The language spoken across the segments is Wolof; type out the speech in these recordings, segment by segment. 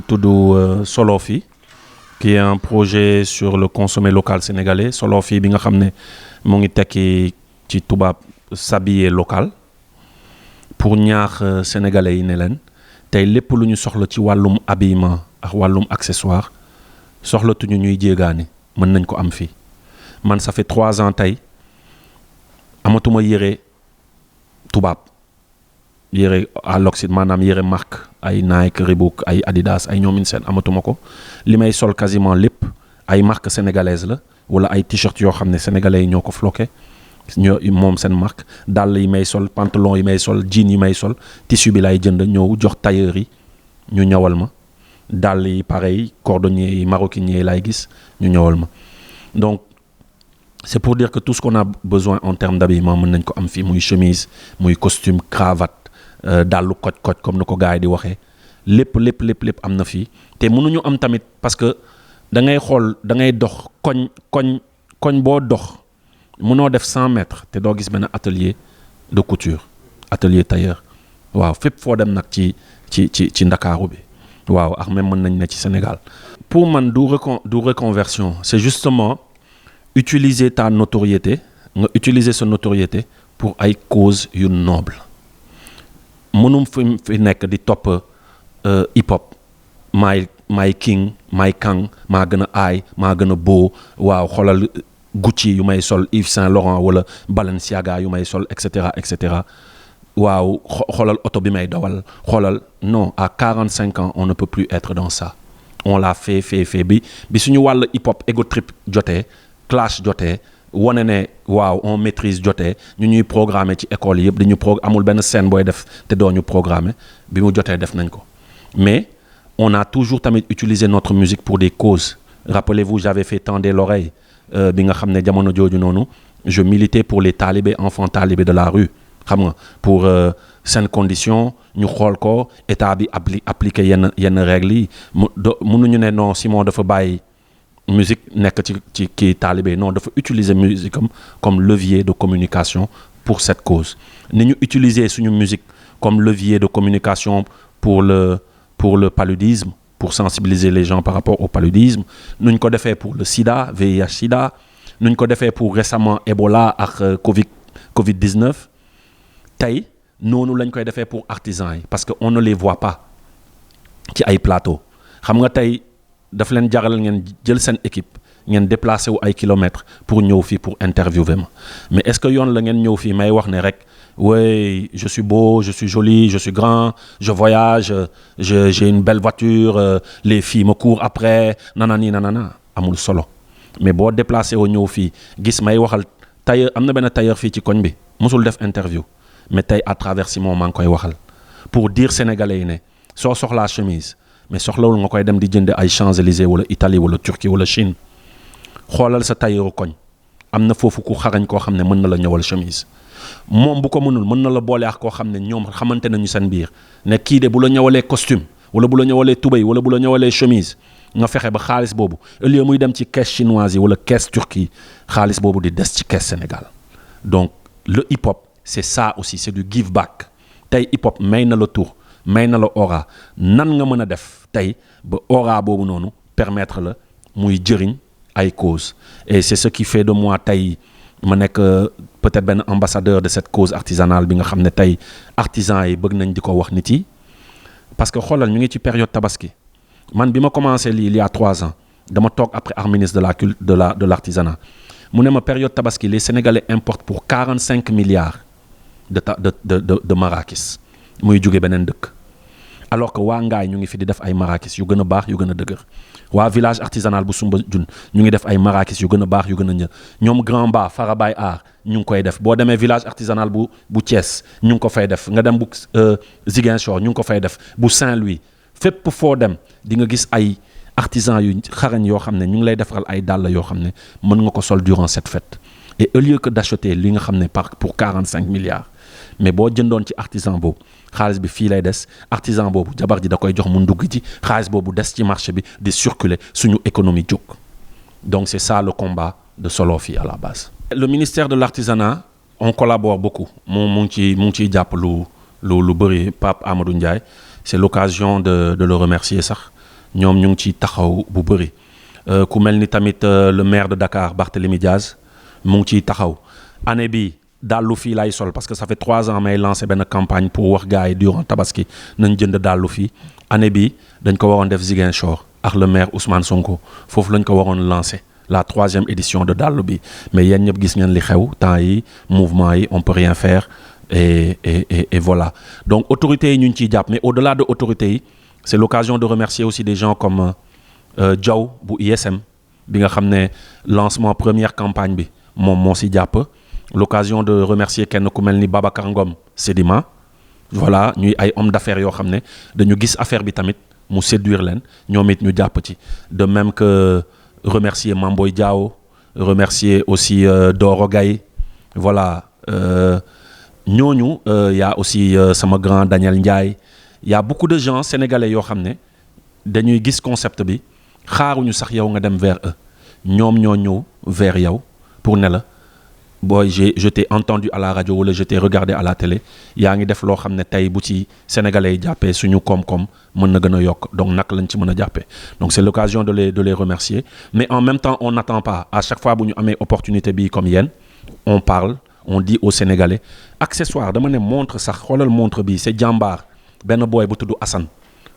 tudd Solofi qui est un projet sur le consommé local sénégalais Solofi bi nga xam ne mu ngi tekki ci tubaab s'habiller local pour ñaax sénégalais yi ne leen tey lépp lu ñu soxla ci wàllum habillement ak wàllum accessoire soxlatuñu ñuy jéegaani mën nañ ko am fii man ça fait 3 ans tey amatuma yére tubaab yére à l'Occident maanaam yére marque ay Nike Reebok ay Adidas ay ñoomin seen amatuma ko li may sol quasiment lépp ay marque sénégalaise la wala ay t-shirt yoo xam ne sénégalais yi ñoo ko floqué ñoo moom seen marque dàll yi may sol pantalon yi may sol jean yi may sol tissu bi lay jënd ñëw jox tailleur yi ñu ñëwal ma dàll yi pareil cordonnier yi maroquinier yi lay gis ñu ñëwal ma donc c'est pour dire que tout ce qu'on a besoin en termes d'habillement mën nañ ko am fii muy chemise muy costume cravate dàllu koj comme ni ko gars yi di waxee lépp am na fii te mënuñu am tamit parce que da ngay xool da ngay dox koñ boo dox mënoo def 100 mètres te doo gis benn atelier de couture atelier tailleur waaw fépp foo dem nag ci Ndakaaru bi waaw ak même mën nañ ne ci Sénégal pour man du reconversion c'est justement utiliser ta notoriété nga utiliser sa notoriété pour ay cause yu noble mënum fi nekk di topp hip hop maay king maay kang maa gën a aay maa gën a beau waaw xoolal Gucci yu may sol Yves Saint Laurent wala Balenciaga yu may sol et cetera waaw xoolal oto bi may dawal xoolal non à 45 ans on ne peut plus être dans ça on l'a fait bi suñu wàll hip hop ego trip jotee clash jotee wane ne waaw on maîtrise jotee ñu ñuy programmer ci école yëpp dañu amul benn scène booy def te doo ñu programmer bi mu jotee def nañ ko mais on a toujours tamit utilisé notre musique pour des causes rappelez-vous j'avais fait tendre l'oreille bi nga xam ne jamono jooju noonu je militais pour les talibés enfants talibés de la rue xam nga pour seen condition ñu xool ko état bi appliquer yenn règles yi mënuñu ne non Simon dafa bàyyi musique nekk ci kii talibé non dafa utiliser musique comme levier de communication pour cette cause ni ñu utiliser suñu musique comme levier de communication pour le paludisme pour sensibiliser les gens par rapport au paludisme nuñ ko defee pour le sida VIH sida nuñ ko defee pour récemment Ebola ak Covid-19 tey noonu lañ koy defee pour artisans yi parce que on ne les voit pas ci ay plateau xam nga tey daf leen jaral ngeen jël seen équipe ngeen déplacé wu ay kilomètres pour ñëw fii pour interviewer ma mais est-ce que yoon la ngeen ñëw fii may wax ne rek oui je suis beau je suis joli je suis grand je voyage j'ai une belle voiture les filles me courent après nanani nanana amul solo mais boo déplacé woo ñëw fii gis may waxal tailleur am na benn tailleur fii ci koñ bi mosul def interview mais tey à travers Simon maa ngi koy waxal pour dire sénégalais yi ne soo soxlaa chemise mais soxlawul nga koy dem di jënd ay Champs-Élysées wala Italie wala Turquie wala Chine xoolal sa tailleur koñ am na foofu ku xarañ koo xam ne mën na la ñëwal chemise moom bu ko mënul mën na la boole ak koo xam ne ñoom xamante nañu seen biir ne kii de bu la ñëwalee costume wala bu la ñëwalee tubéy wala bu la ñëwalee chemise nga fexe ba xaalis boobu au lieu muy dem ci caisse chinoise yi wala caisse turquie yi xaalis boobu di des ci caisse Sénégal donc le hip hop c'est ça aussi c'est du give back tey hip hop may na la tour may na la aura nan nga mën a def tey ba aura boobu noonu permettre la muy jëriñ ay cause et c'est ce qui fait de moi tey ma nekk peut-être benn ambassadeur de cette cause artisanale bi nga xam ne tey artisans yi bëgg nañ di ko wax nit yi parce que xoolal ñu ngi ci période tabaski man bi ma commencé lii il y a 3 ans dama toog après ak ministre de l'artisanat mu ne ma période tabaski les Sénégalais importent pour 45 milliards de marakis muy jóge beneen dëkk alors que waa Ngaay ñu ngi fi di def ay marakis yu gën a baax yu gën a dëgër waa village artisanal bu Soumbédioune ñu ngi def ay marakis yu gën a baax yu gën a ñoom Grand Ba Farabay Art ñu ngi koy def boo demee village artisanal bu Thiès ñu ngi ko fay def nga dem bu Ziguinchor ñu ngi ko fay def bu Saint-Louis fépp foo dem di nga gis ay artisans yu xarañ yoo xam ne ñu ngi lay defaral ay dàll yoo xam ne mën nga ko sol durant cette fête et au lieu que d'acheter li nga xam ne pour 45 milliards mais boo jëndoon ci artisan boobu xaalis bi fii lay des artisan boobu jabar ji da koy jox mu ndugg ji xaalis boobu des ci marché bi di circuler suñu économie jóg donc c'est ça le combat de Solofi à la base. Le ministère de l'artisanat on collabore beaucoup moom mu ngi ciy jàpp lu bëri Pape Amadou Ndiaye c'est l'occasion de le remercier sax ñoom ñu ngi ciy taxaw bu bëri ku mel ni tamit le maire de Dakar Barthélémy Diaz mu ngi ciy taxaw année bi dàllu fii lay sol parce que ça fait 3 ans may lancé benn campagne pour wax gars yi durant tabaski nañ jënd dàllu fii année bi dañ ko waroon def Ziguinchor ak le maire Ousmane Sonko foofu lañ ko waroon lancé la 3e édition de dàllu bi mais yéen ñëpp gis ngeen li xew temps yi mouvement yi on peut rien faire et voilà donc autorités yi ñu ngi ciy jàpp mais au-delà de autorités yi c'est l'occasion de remercier aussi des gens comme Diaw bu ISM bi nga xam ne lancement première campagne bi moom moo si jàpp l'occasion de remercier kenn ku mel ni Babacar Ngom Sedima voilà ñuy ay hommes d'affaires yoo xam ne dañu gis affaire bi tamit mu séduire leen ñoom it ñu jàpp ci de même que remercier Mamboy Diao remercier aussi Doro Gaye voilà ñooñu y a aussi sama grand Daniel Ndiaye y a beaucoup de gens sénégalais yoo xam ne dañuy gis concept bi xaaruñu sax yow nga dem vers eux ñoom ñoo ñëw vers yow pour ne la booy je t'ai entendu à la radio wala je t'ai regardé à la télé yaa ngi def loo xam ne tey bu ci sénégalais yi jàppee suñu koom-koom mën na gën a yokk donc naka lañ ci mën a jàppee donc c'est l'occasion de les remercier mais en même temps on n'attend pas à chaque fois bu ñu amee opportunité bi comme yéen on parle on dit aux sénégalais accessoire dama ne montre sax xoolal montre bi c'est jàmbaar benn booy bu tudd Assane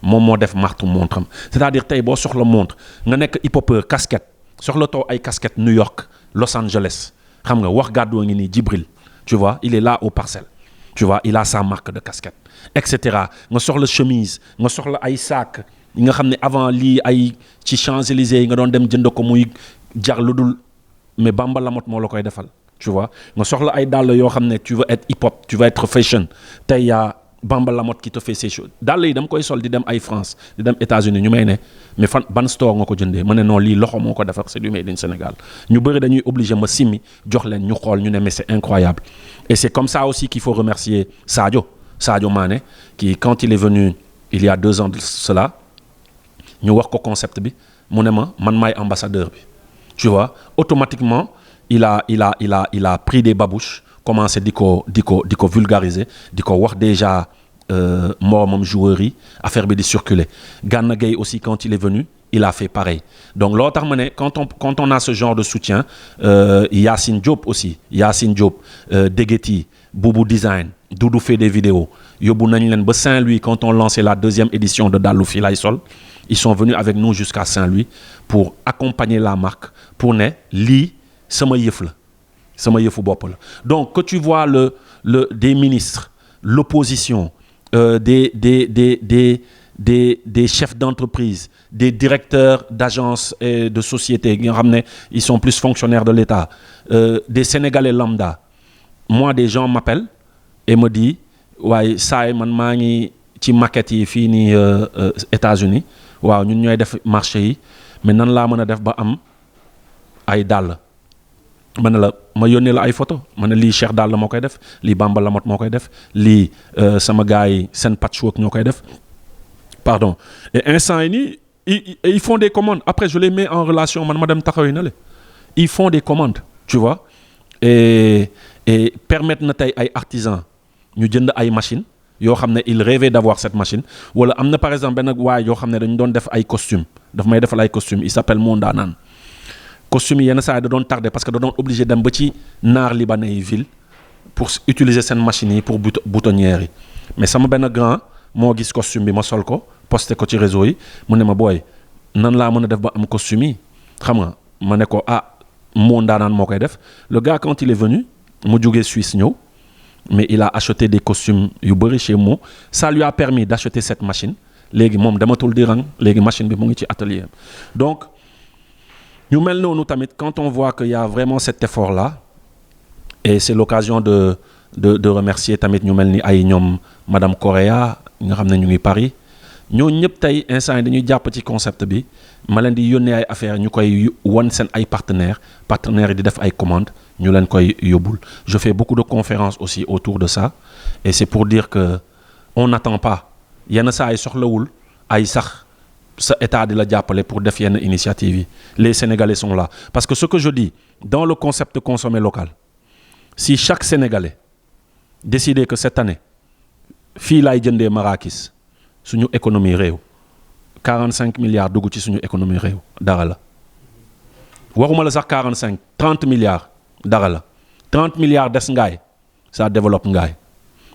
moom moo def martu montre am c'est-à-dire tey boo soxla montre nga nekk hip-hopeur casquette soxla too ay casquette New York Los Angeles xam nga wax gàddoo ngi nii Djibril tu vois il est là aux Parcelles tu vois il a sa marque de casquette et cetera nga soxla chemise nga soxla ay sac yi nga xam ne avant lii ay ci Champs-Élysées yi nga doon dem jënd ko muy jar lu dul mais Bamba Lamotte moo la koy defal tu vois nga soxla ay dàll yoo xam ne tu veux être hip-hop tu veux être fashion tey yaa Bamba Lamotte qui te fait ces choses dàll yi dama koy sol di dem ay France di dem États-Unis ñu may ne mais fan ban store nga ko jëndee ma ne non lii loxo moo ko defar c'est du made in Sénégal ñu bëri dañuy obligé ma simmi jox leen ñu xool ñu ne mais c'est incroyable et c'est comme ça aussi qu'il faut remercier Sadio Mané qui quand il est venu il y a 2 ans de cela ñu wax ko concept bi mu ne ma man maay ambassadeur bi tu vois automatiquement il a pris des babouches commencé di ko vulgariser di ko wax déjà moromam joueurs yi affaire bi di circuler Gana Gueye aussi quand il est venu il a fait pareil donc loo tax ma ne quand on a ce genre de soutien Yacine Diop Degueti Boubou Design Doudou fait des vidéos yóbbu nañ leen ba Saint-Louis quand on lançait la 2e édition de Dallu Fii Lay Sol ils sont venus avec nous jusqu'à Saint-Louis pour accompagner la marque pour ne lii sama yëf la sama yëfu bopp la donc que tu vois des ministres l'opposition des chefs d'entreprise des directeurs d'agences et de sociétés nga xam ne ils sont plus fonctionnaires de l'État des Sénégalais lambda moi des gens m'appellent et me disent waaye saay man maa ngi ci maquette yi fii nii États-Unis waaw ñun ñooy def marché yi mais nan laa mën a def ba am ay dàll ma ne la ma yónnee la ay photo ma ne lii Cheikh Dall moo koy def lii Bamba Lamotte moo koy def lii sama gars yi seen patchwork ñoo koy def pardon et instant yi nii ils font des commandes après je les mets en relation man ma dem taxawi na le ils font des commandes tu vois et permettre na tey ay artisans ñu jënd ay machines yoo xam ne il rêvait d'avoir cette machine wala am na par exemple benn waay yoo xam ne dañu doon def ay costumes daf may defal ay costumes il s'appelle Mondanan costume yi yenn saa yi da doon tardé parce que da doon obligé dem ba ci naar libanais yi ville pour utiliser seen machines yi pour boutonnières yi mais sama benn grand moo gis costume bi ma sol ko posté ko ci réseau yi mu ne ma booy nan laa mën a def ba am costume yi xam nga ma ne ko moo ndaanaan moo koy def le gars quand il est venu mu jógee Suisse ñëw mais il a acheté des costumes yu bëri chez moi ça lui a permis d'acheter cette machine léegi moom dematul di rang léegi machine bi mu ngi ci atelier donc ñu mel noonu tamit quand on voit qu'il y a vraiment cet effort là et c'est l'occasion de remercier tamit ñu mel ni ay ñoom madame Correa nga xam ne ñu ngi Paris ñooñu ñëpp tey instant yi dañuy jàpp ci concept bi ma leen di yónnee ay affaires ñu koy wan seen ay partenaires yi di def ay commandes ñu leen koy yóbbul je fais beaucoup de conférences aussi autour de ça et c'est pour dire que on n'attend pas yenn saa yi soxlawul ay sax sa état di la jàppale pour def yenn initiative yi les Sénégalais sont là parce que ce que je dis dans le concept consommer local si chaque Sénégalais décidait que cette année fii laay jëndee marakis suñu économie réew 45 milliards dugg ci suñu économie réew dara la waxuma la sax 45 30 milliards dara la 30 milliards des ngaay ça développe ngaay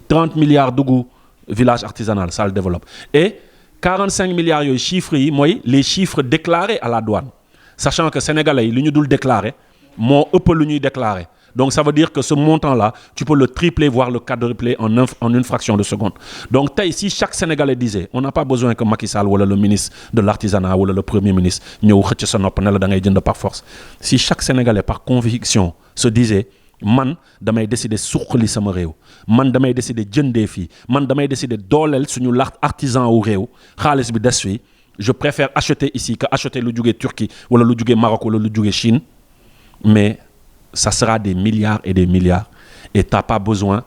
30 milliards dugg village artisanal ça le développe et 45 milliards yooyu chiffres yi mooy les chiffres déclarés à la douane sachant que sénégalais yi lu ñu dul déclaré moo ëpp lu ñuy déclaré donc ça veut dire que ce montant-là tu peux le tripler voire le quadrupler en une fraction de seconde donc tey si chaque sénégalais disait on n'a pas besoin que Macky Sall wala le ministre de l'artisanat wala le premier ministre ñëw xëcc sa nopp ne la da ngay jënd par force si chaque sénégalais par conviction se disait man damay décider suqali sama réew man damay décider jëndee fii man damay décider dooleel suñu artisan wu réew xaalis bi des fii je préfère acheter ici que acheter lu jugee Turquie wala lu jugee Maroc wala lu jugee Chine mais ça sera des milliards et t'as pas besoin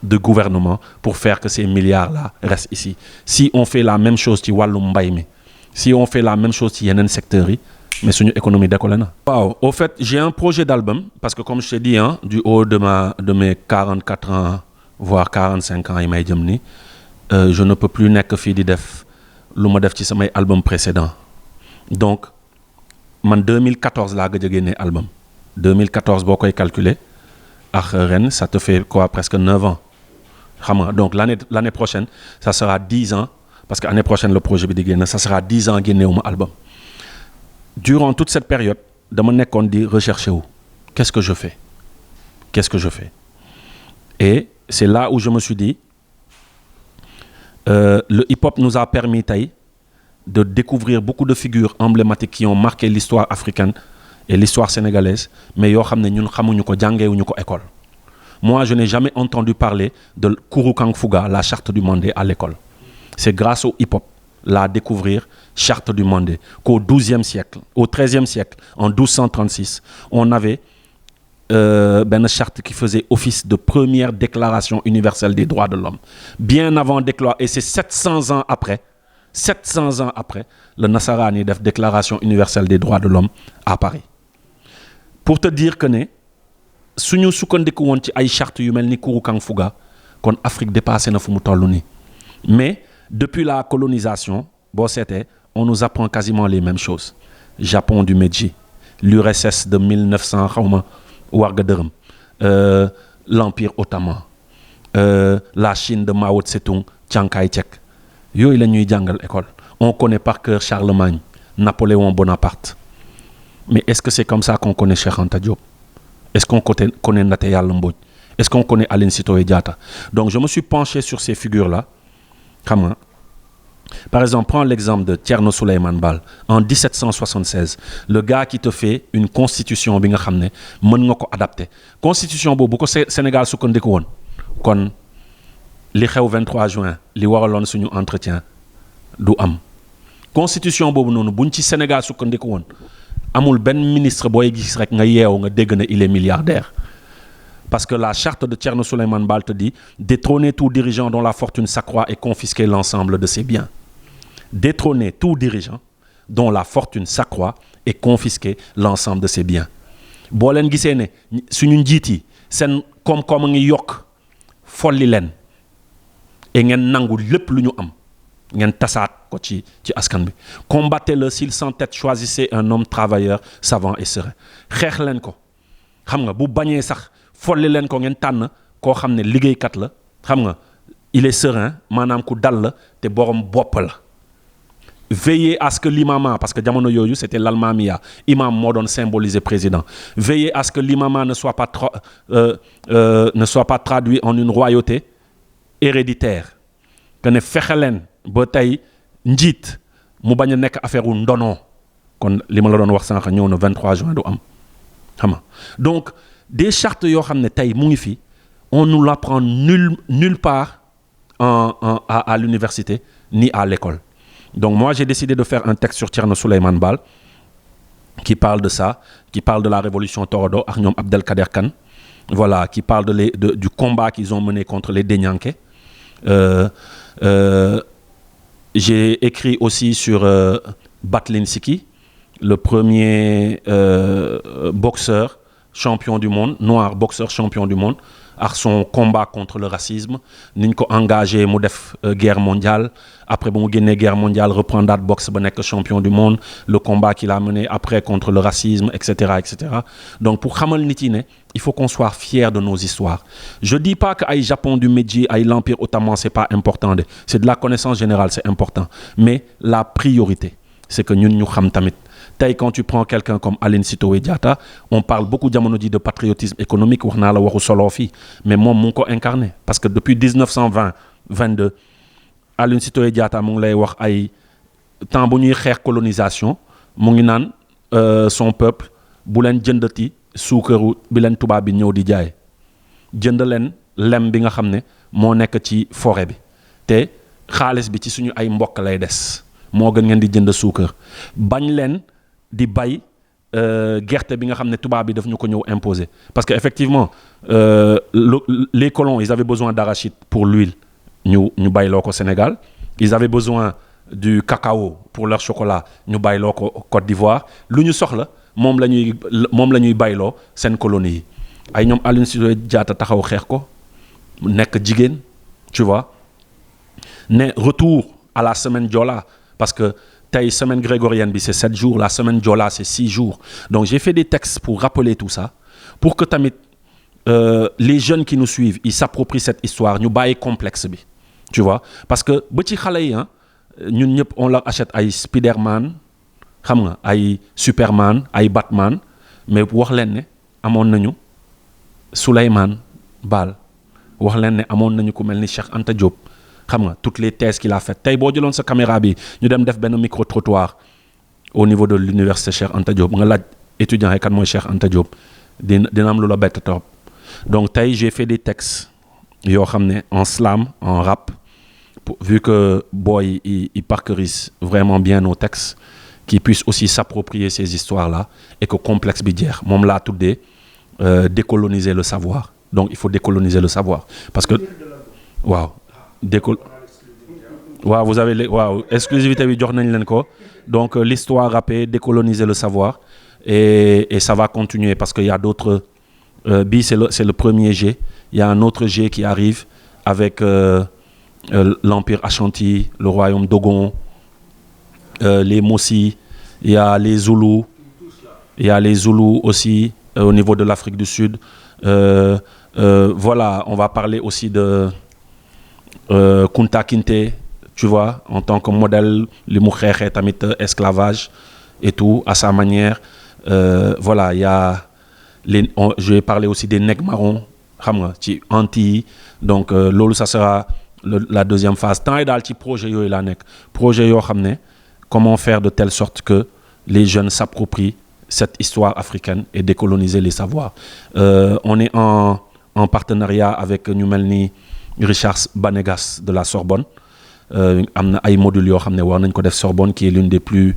de gouvernement pour faire que ces milliards-là restent ici si on fait la même chose ci wàllum mbay mi si on fait la même chose ci yeneen secteurs yi mais suñu économie décollé na. waaw au fait j'ai un projet d'album parce que comme je t'ai dit du haut de mes 44 ans voire 45 ans yi may jëm ni je ne peux plus nekk fii di def lu ma def ci samay album précédent donc man 2014 laa gëj a génnee album 2014 boo koy calculer ak ren ça te fait quoi presque 9 ans xam nga donc l'année prochaine ça sera 10 ans parce que année prochaine le projet bi di génn ça sera 10 ans génneewuma album durant toute cette période dama nekkoon di rechercher wu qu'est-ce que je fais et c'est là où je me suis dit le hip-hop nous a permis tey de découvrir beaucoup de figures emblématiques qui ont marqué l'histoire africaine et l'histoire sénégalaise mais yoo xam ne ñun xamuñu ko jàngeewuñu ko école moi je n'ai jamais entendu parler de Kourou Kang Fouga la charte du Mandé à l'école c'est grâce au hip-hop là découvrir charte du Mandé qu'au XIIe siècle au XIIIe siècle en 1236 on avait benn charte qui faisait office de première déclaration universelle des droits de l'homme bien avant et c'est 700 ans après le nasaraan yi def déclaration universelle des droits de l'homme à Paris pour te dire que ne suñu sukkandiku woon ci ay charte yu mel ni Kourou Kang Fouga kon Afrique dépassé na fu mu toll nii mais depuis la colonisation boo seetee on nous apprend quasiment les mêmes choses Japon du Meiji l'URSS de 1900 xawma warga dërëm l'empire ottoman la Chine de Mao Tse-tung Chiang Kai-shek yooyu la ñuy jàngal école on connaît par cœur Charlemagne Napoléon Bonaparte mais est-ce que c'est comme ça qu'on connaît Cheikh Anta Diop est-ce qu'on connaît Ndaté Yalla Mbodj est-ce qu'on connaît Aline Sitoé Diatta donc je me suis penché sur ces figures-là xam nga par exemple prends l'exemple de Thierno Souleymane Baal en 1776 le gars qui te fait une constitution bi nga xam ne mën nga ko adapter constitution boobu bu ko Sénégal sukkandiku woon kon li xew 23 juin li waraloon suñu entretien du am constitution boobu noonu buñ ci Sénégal sukkandiku woon amul benn ministre booy gis rek nga yeewu nga dégg na il est milliardaire parce que la charte de Thierno Souleymane Baal te dit détrôner tout dirigeant dont la fortune s'accroît et confisquer l'ensemble de ses biens détrôner tout dirigeant dont la fortune s'accroît et confisquer l'ensemble de ses biens boo leen gisee ne suñu njiit yi seen koom-koom a ngi yokk folli leen et ngeen nangu lépp lu ñu am ngeen tasaat ko ci askan bi combattez-le s'il s'entête choisissez un homme travailleur savant et serein xeex leen ko xam nga bu bañee sax folli leen ko ngeen tànn koo xam ne liggéeykat la xam nga il est serein maanaam ku dal la te borom bopp la veillez à ce que l'imama parce que jamono yooyu c'était l'almamia imam moo doon symboliser président veillez à ce que l'imama ne soit pas traduit en une royauté héréditaire que ne fexe leen ba tey njiit mu bañ a nekk affaire wu ndono kon li ma la doon wax sànq ñëw na 23 juin du am xam nga donc des chartes yoo xam ne tey mu ngi fi on nous l'apprend nulle part à l'université ni à l'école donc moi j'ai décidé de faire un texte sur Thierno Souleymane Baal qui parle de ça qui parle de la révolution Torodo ak ñoom Abdelkader Kane voilà qui parle du combat qu'ils ont mené contre les Denyanké j'ai écrit aussi sur Batlin Siki le premier boxeur champion du monde noir boxeur champion du monde ak son combat contre le racisme niñ ko engagé mu def guerre mondiale après ba mu génnee guerre mondiale reprendre boxe ba nekk champion du monde le combat qu'il a mené après contre le racisme etc etc donc pour xamal nit yi ne il faut qu'on soit fier de nos histoires je dis pas que ay Japon du Meiji ay l'Empire ottoman c'est pas important c'est de la connaissance générale c'est important mais la priorité c'est que ñun ñu xam tamit tey quand tu prends quelqu'un comme Aline Sitoé Diatta on parle beaucoup jamono ji de patriotisme économique wax naa la waxu solo fii mais moom mu ngi ko incarné parce que depuis 1922 Aline Sitoé Diatta mu ngi lay wax ay temps bu ñuy xeex colonisation mu ngi naan son peuple bu leen jëndati suukaru bi leen tubaab bi ñëw di jaay jënd leen lem bi nga xam ne moo nekk ci forêt bi te xaalis bi ci suñu ay mbokk lay des moo gën ngeen di jënd suukar bañ leen di bay gerte bi nga xam ne tubaab bi daf ñu ko ñëw imposer parce que effectivement les colons ils avaient besoin d'arachide pour l'huile ñu bayloo ko Sénégal ils avaient besoin du cacao pour leur chocolat ñu bayloo ko Côte d'Ivoire lu ñu soxla moom la ñuy bayloo seen colonie yi ay ñoom Aline Sitoé Diatta taxaw xeex ko nekk jigéen tu vois ne retour à la semaine Joola parce que tey semaine grégorienne bi c'est 7 jours la semaine Joola c'est 6 jours donc j'ai fait des textes pour rappeler tout ça pour que tamit les jeunes qui nous suivent ils s'approprient cette histoire ñu bàyyi complexe bi tu vois parce que ba ci xale yi ñun ñëpp on leur achète ay Spiderman xam nga ay Superman ay Batman mais wax leen ne amoon nañu Souleymane Baal wax leen ne amoon nañu ku mel ni Cheikh Anta Diop xam nga toutes les thèses qu'il a faites tey boo jëloon sa caméra bi ñu dem def benn micro trottoir au niveau de l'université Cheikh Anta Diop nga laaj étudiants yi kan mooy Cheikh Anta Diop dina am lu la bett trop donc tey j'ai fait des textes yoo xam ne en slam en rap vu que boy ils parcoursent vraiment bien nos textes qu'ils puissent aussi s'approprier ces histoires-là et que complexe bi jeex moom laa tuddee décoloniser le savoir donc il faut décoloniser le savoir parce que waaw waaw vous avez waaw exclusivité bi jox nañ leen ko donc l'histoire rappée décoloniser le savoir et ça va continuer parce que il y a d'autres bi c'est le premier jet il y a un autre jet qui arrive avec l'Empire Ashanti le royaume Dogon les Mossi il y a les Zoulous aussi au niveau de l'Afrique du Sud voilà on va parler aussi de Kunta Kinte tu vois en tant que modèle li mu xeexee tamit esclavage et tout à sa manière voilà il y a je vais parler aussi des nègres marrons xam nga ci Antilles donc loolu ça sera la deuxième phase temps yi daal ci projet yooyu laa nekk projet yoo xam ne comment faire de telle sorte que les jeunes s'approprient cette histoire africaine et décoloniser les savoirs on est en partenariat avec ñu mel ni Richard Banegas de la Sorbonne am na ay modules yoo xam ne war nañ ko def Sorbonne qui est l'une des plus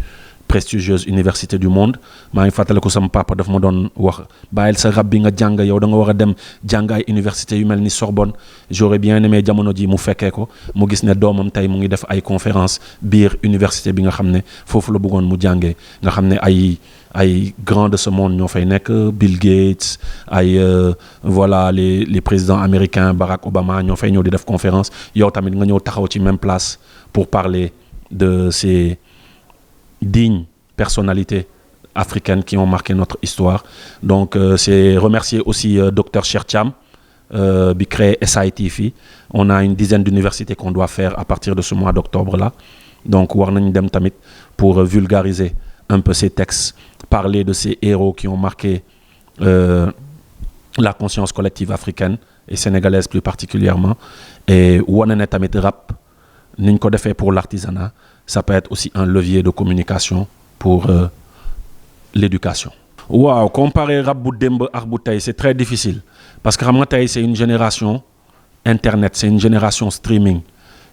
prestigieuses universités du monde maa ngi fàttale ko sama papa daf ma doon wax bàyyil sa rab bi nga jàng yow da nga war a dem jàng ay universités yu mel ni Sorbonne j'aurais bien aimé jamono ji mu fekkee ko mu gis ne doomam tey mu ngi def ay conférences biir université bi nga xam ne foofu la bëggoon mu jàngee nga xam ne ay grands de ce monde ñoo fay nekk Bill Gates ay voilà les présidents américains Barack Obama ñoo fay ñëw di def conférence yow tamit nga ñëw taxaw ci même place pour parler de ces dignes personnalités africaines qui ont marqué notre histoire donc c'est remercier aussi docteur Cheikh Thiam bi créé SIT fii on a une dizaine d'universités qu'on doit faire à partir de ce mois d'octobre là donc war nañ dem tamit pour vulgariser un peu ces textes parler de ces héros qui ont marqué la conscience collective africaine et sénégalaise plus particulièrement et wane ne tamit rap ni ñu ko defee pour l'artisanat ça peut être aussi un levier de communication pour l'éducation. waaw comparer rap bu démb ak bu tey c'est très difficile parce que xam nga tey c'est une génération internet c'est une génération streaming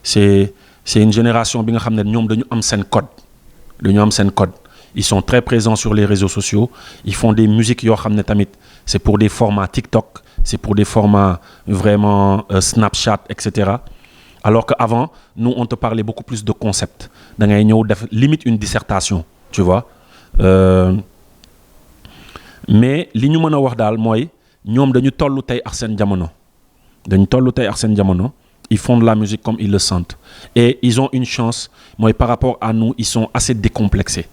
c'est une génération bi nga xam ne ñoom dañu am seen code ils sont très présents sur les réseaux sociaux ils font des musiques yoo xam ne tamit c'est pour des formats TikTok c'est pour des formats vraiment Snapchat etc. alors que avant nous on te parlait beaucoup plus de concept da ngay ñëw def limite une dissertation tu vois mais li ñu mën a wax daal mooy ñoom dañu toll tey ak seen jamono ils font de la musique comme ils le sentent et ils ont une chance mooy par rapport à nous ils sont assez décomplexés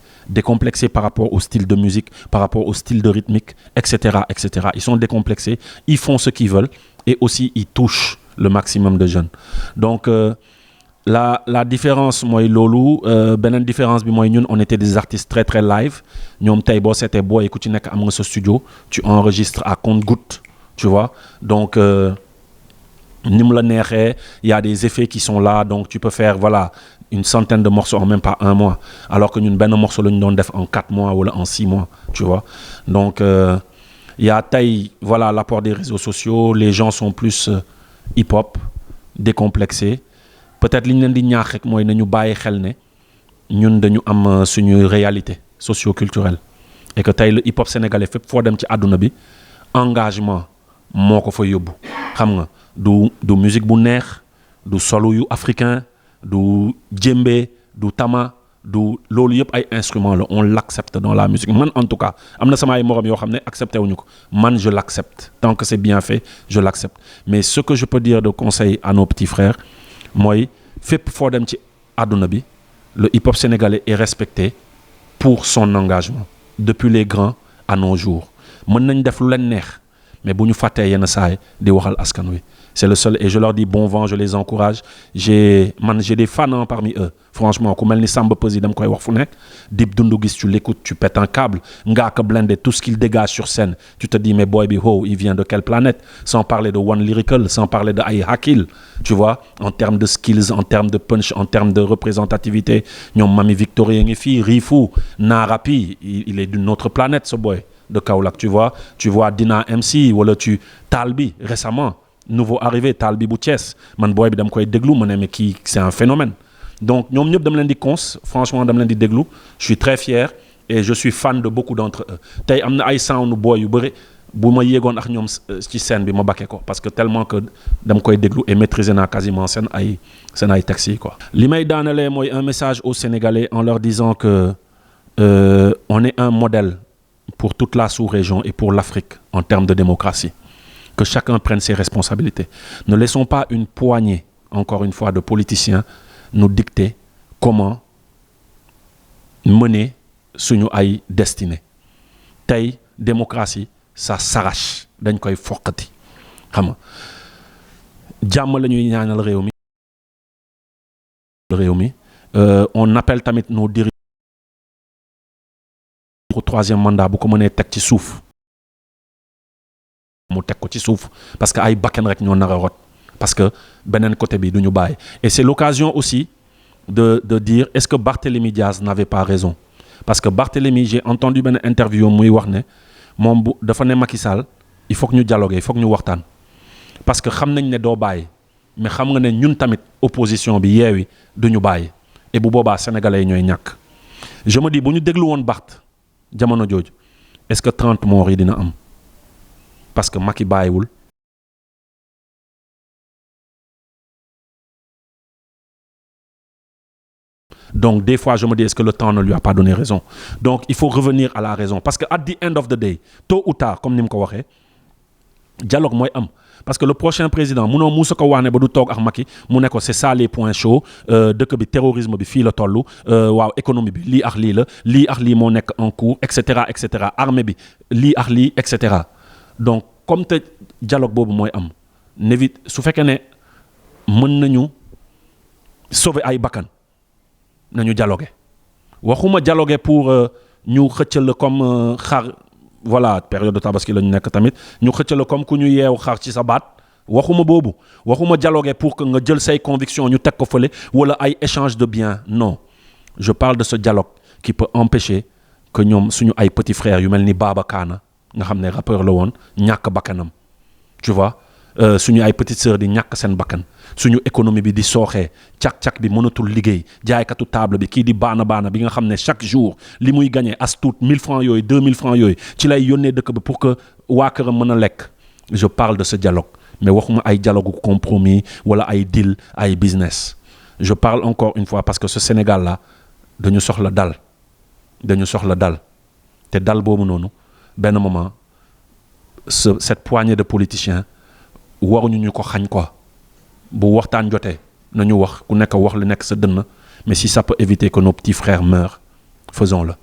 par rapport au style de musique par rapport au style de rythmique etc ils sont décomplexés ils font ce qu'ils veulent et aussi ils touchent le maximum de jeunes donc la différence mooy loolu beneen différence bi mooy ñun on était des artistes très très live ñoom tey boo seetee booy ku ci nekk am nga sa studio tu enregistres à compte-gouttes tu vois donc ni mu la neexee y a des effets qui sont là donc tu peux faire voilà une centaine de morceaux en même pas un mois alors que ñun benn morceau la ñu doon def en 4 mois wala en 6 mois tu vois donc y a tey voilà l'apport des réseaux sociaux les gens sont plus hip-hop décomplexés peut-être li ñu leen di ñaax rek mooy nañu bàyyi xel ne ñun dañu am suñu réalité socio-culturelle et que tey le hip-hop sénégalais fépp foo dem ci àdduna bi engagement moo ko fa yóbbu xam nga du musique bu neex du solo yu africain du djembé du tama du loolu yëpp ay instruments la on l'accepte dans la musique man en tout cas am na sama ay morom yoo xam ne accepté wuñu ko man je l'accepte tant que c'est bien fait je l'accepte mais ce que je peux dire de conseil à nos petits frères mooy fépp foo dem ci àdduna bi le hip-hop sénégalais est respecté pour son engagement depuis les grands à nos jours mën nañ def lu leen neex mais bu ñu fàttee yenn saay di waxal askan wi c'est le seul et je leur dis bon vent je les encourage j'ai des fans parmi eux franchement ku mel ni Samba Peuzzi dama koy wax fu nekk Dip Doundou Guiss tu l'écoutes tu pètes un câble Ngaaka Blindé tout ce qu'il dégage sur scène tu te dis mais boy bi il vient de quelle planète sans parler de One Lyrical sans parler de ay Hakil tu vois en termes de skills en termes de punch en termes de représentativité ñoom Mami Victory ngi fii Rifu Narapi il est d'une autre planète ce boy de Kaolack tu vois Dina MC wala Talbi récemment nouveau arrivé Talbi bu Thiès man boy bi dama koy déglu ma ne mais kii c'est un phénomène donc ñoom ñëpp dama leen di franchement dama leen di déglu je suis très fier et je suis fan de beaucoup d'entre eux tey am na ay sound boy yu bëri bu ma yéegoon ak ñoom ci scène bi ma bakkee ko parce que tellement que dama koy déglu et maîtriser naa quasiment seen ay textes yi quoi. li may daanalee mooy un message aux Sénégalais en leur disant que on est un modèle pour toute la sous-région et pour l'Afrique en termes de démocratie. Que chacun prenne ses responsabilités. Ne laissons pas une poignée, encore une fois, de politiciens nous dicter comment mener suñu ay destinée. Tey démocratie ça s'arrache dañ koy foqati xam nga jàmm la ñuy ñaanal réew mi on appelle tamit nos dirigeants pour troisième mandat bu ko mënee teg ci suuf mu teg ko ci suuf parce que ay bakkan rek ñoo nar a rot parce que beneen côté bi du ñu bàyyi et c'est l'occasion aussi de dire est-ce que Barthélémy Diaz n'avait pas raison parce que Barthélémy j'ai entendu benn interview muy wax ne moom bu dafa ne Macky Sall il faut que ñu dialoguer il faut que ñu waxtaan parce que xam nañ ne doo bàyyi mais xam nga ne ñun tamit opposition bi Yewwi du ñu bàyyi et bu boobaa sénégalais yi ñooy ñàkk je me dis bu ñu déglu woon Barth jamono jooju est-ce que 30 morts yi dina am parce que Macky bàyyiwul donc des fois je me dis est-ce que le temps ne lui a pas donné raison donc il faut revenir à la raison parce que at the end of the day tôt ou tard comme ni mu ko waxee dialogue mooy am parce que le prochain président munoo muusa ko waane ba du toog ak Macky mu ne ko c'est ça les points chauds dëkk bi terrorisme bi fii la toll waaw économie bi lii ak lii la lii ak lii moo nekk en cours et cetera armée bi lii ak lii et cetera donc comme te dialogue boobu mooy am nevit su fekkee ne mën nañu sauver ay bakkan nañu dialoguer waxuma dialoguer pour ñu xëccal comme xar voilà période de tabaski la ñu nekk tamit ñu xëccal comme ku ñu yeew xar ci sa baat waxuma boobu waxuma dialoguer pour que nga jël say convictions ñu teg ko fële wala ay échange de biens non je parle de ce dialogue qui peut empêcher que ñoom suñu ay petits frères yu mel ni Baba Kana nga xam ne rappeur la woon ñàkk bakkanam tu vois suñu ay petites sœurs di ñàkk seen bakkan suñu économie bi di sooxee cak-cak bi mënatul liggéey jaaykatu table bi kii di baana bi nga xam ne chaque jour li muy gagné as tuut 1000 francs yooyu 2000 francs yooyu ci lay yónnee dëkk bi pour que waa këram mën a lekk je parle de ce dialogue mais waxuma ay dialogue compromis wala ay deal ay business je parle encore une fois parce que ce Sénégal là dañu soxla dal te dal boobu noonu benn moment cette poignée de politiciens waruñu ñu ko xañ quoi bu waxtaan jotee nañu wax ku nekk wax li nekk sa dënn mais si ça peut éviter que nos petits frères meurent faisons-le.